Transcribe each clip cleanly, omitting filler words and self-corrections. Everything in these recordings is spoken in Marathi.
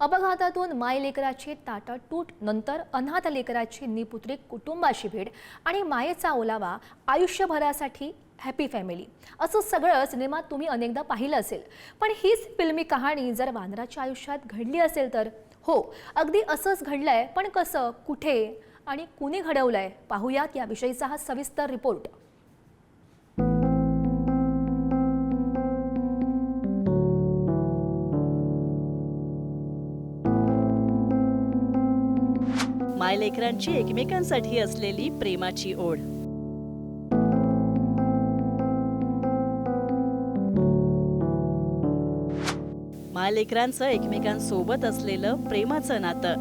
अपघातातून मायलेकराची ताटातूट, नंतर अनाथ लेकराची निपुत्री कुटुंबाशी भेट आणि मायेचा ओलावा आयुष्यभरासाठी हॅपी फॅमिली असं सगळं सिनेमात तुम्ही अनेकदा पाहिलं असेल। पण हीच फिल्मी कहाणी जर वानराच्या आयुष्यात घडली असेल तर हो, अगदी असंच घडलंय। पण कसं, कुठे आणि कुणी घडवलंय, पाहूयात याविषयीचा हा सविस्तर रिपोर्ट। मायलेकरांची एकमेकांसाठी असलेली प्रेमाची ओढ। मायलेकरांचं एकमेकांसोबत असलेलं प्रेमाचं नातं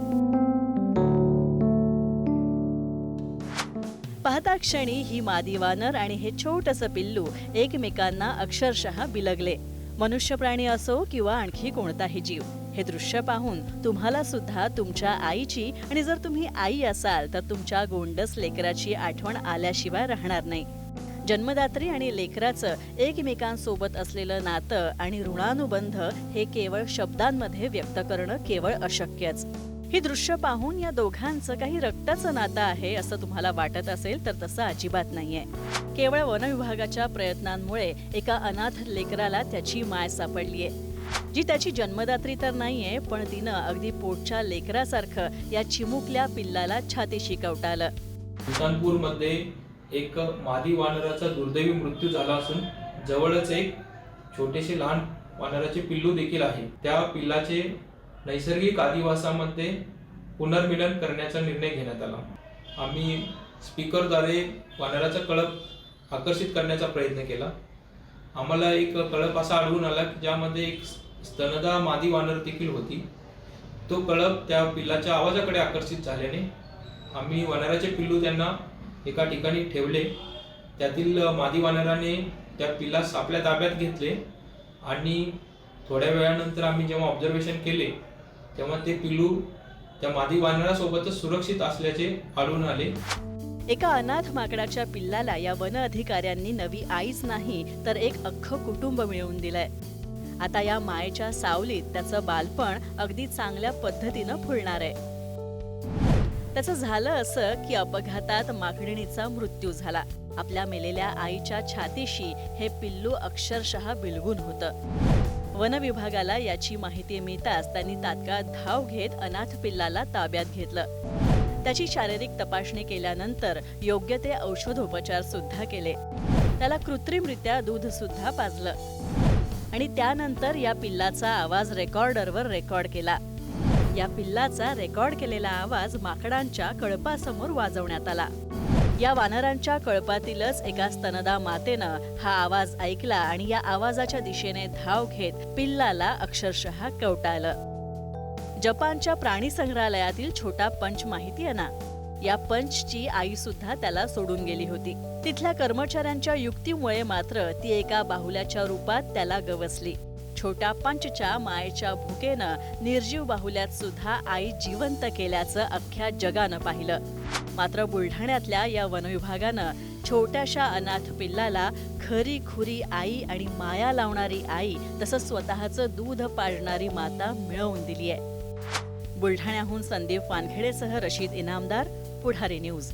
पाहता क्षणी ही मादी वानर आणि हे छोटंसं पिल्लू एकमेकांना अक्षरशः बिलगले। मनुष्य प्राणी असो किंवा आणखी कोणताही जीव, हे दृश्य पाहून तुम्हाला सुद्धा तुमच्या आईची आणि जर तुम्ही आई असाल तर तुमच्या गोंडस लेकराची आठवण आल्याशिवाय राहणार नाही। जन्मदात्री आणि लेकराचं एकमेकांसोबत असलेलं नातं आणि ऋणानुबंध हे केवळ शब्दांमध्ये व्यक्त करणं केवळ अशक्यच। ही दृश्य पाहून या दोघांचं काही रक्ताचं नातं आहे असं तुम्हाला वाटत असेल तर तसं अजिबात नाहीये। केवळ वनविभागाच्या प्रयत्नांमुळे एका अनाथ लेकराला त्याची माय सापडलीये, जी त्याची जन्मदात्री तर नाहीये, पण तिनं अगदी पोटच्या लेकरासारखं या चिमुकल्या पिल्लाला छातीशी कवटाळलं। सुलतानपूरमध्ये एक मादी वानराचा दुर्दैवी मृत्यू झाला असून जवळच एक छोटेसे लहान वानराचे पिल्लू देखील आहे। त्या पिल्लाचे नैसर्गिक आदिवासामध्ये पुनर्मिलन करण्याचा निर्णय घेण्यात आला। आम्ही स्पीकरद्वारे वानराचा कळप आकर्षित करण्याचा प्रयत्न केला। आम्हाला एक कळप असा आढळून आला की ज्यामध्ये एक स्तनदा मादी वानर देखील होती। तो कळप त्या पिल्लाच्या आवाजाकडे आकर्षित झाल्याने आम्ही वानराचे पिल्लू त्यांना एका ठिकाणी ठेवले। त्यातील मादी वानराने त्या पिल्लास आपल्या ताब्यात घेतले आणि थोड्या वेळानंतर आम्ही जेव्हा ऑब्झर्वेशन केले तेव्हा ते पिल्लू त्या मादी वानरासोबतच सुरक्षित असल्याचे आढळून आले। एका अनाथ माकडाच्या पिल्लाला या वन अधिकाऱ्यांनी नवी आईच नाही तर एक अख्खं कुटुंब मिळवून दिलंय। आता या मायेच्या सावलीत त्याचं बालपण अगदी चांगल्या पद्धतीनं फुलणार आहे। त्याचं झालं असं की अपघातात माकडिणीचा मृत्यू झाला। आपल्या मेलेल्या आईच्या छातीशी हे पिल्लू अक्षरशः बिलगून होतं। वन विभागाला याची माहिती मिळताच त्यांनी तात्काळ धाव घेत अनाथ पिल्लाला ताब्यात घेतलं। त्याची शारीरिक तपासणी केल्यानंतर योग्य ते औषधोपचार सुद्धा केले। त्याला कृत्रिमरित्या दूध सुद्धा पाजलं आणि त्यानंतर या पिल्लाचा आवाज रेकॉर्डरवर रेकॉर्ड केला। या पिल्लाचा रेकॉर्ड केलेला आवाज माकडांच्या कळपासमोर वाजवण्यात आला। या वानरांच्या कळपातीलच एका स्तनदा मातेनं हा आवाज ऐकला आणि या आवाजाच्या दिशेने धाव घेत पिल्लाला अक्षरशः कवटाळलं। जपानच्या प्राणी संग्रहालयातील छोटा पंच माहिती आहे ना, या पंचची आई सुद्धा त्याला सोडून गेली होती। तिथल्या कर्मचाऱ्यांच्या युक्तीमुळे मात्र ती एका बाहुल्याच्या रूपात त्याला गवसली। छोट्या पंचच्या मायेच्या भुकेनं निर्जीव बाहुल्यात सुद्धा आई जिवंत केल्याचं अख्ख्या जगानं पाहिलं। मात्र बुलढाण्यातल्या या वनविभागानं छोट्याशा अनाथ पिल्लाला खरी खुरी आई आणि माया लावणारी आई तसंच स्वतःचं दूध पाजणारी माता मिळवून दिलीये। बुलढाण्याहून संदीप वानखेडेसह रशीद इनामदार, पुढारी न्यूज।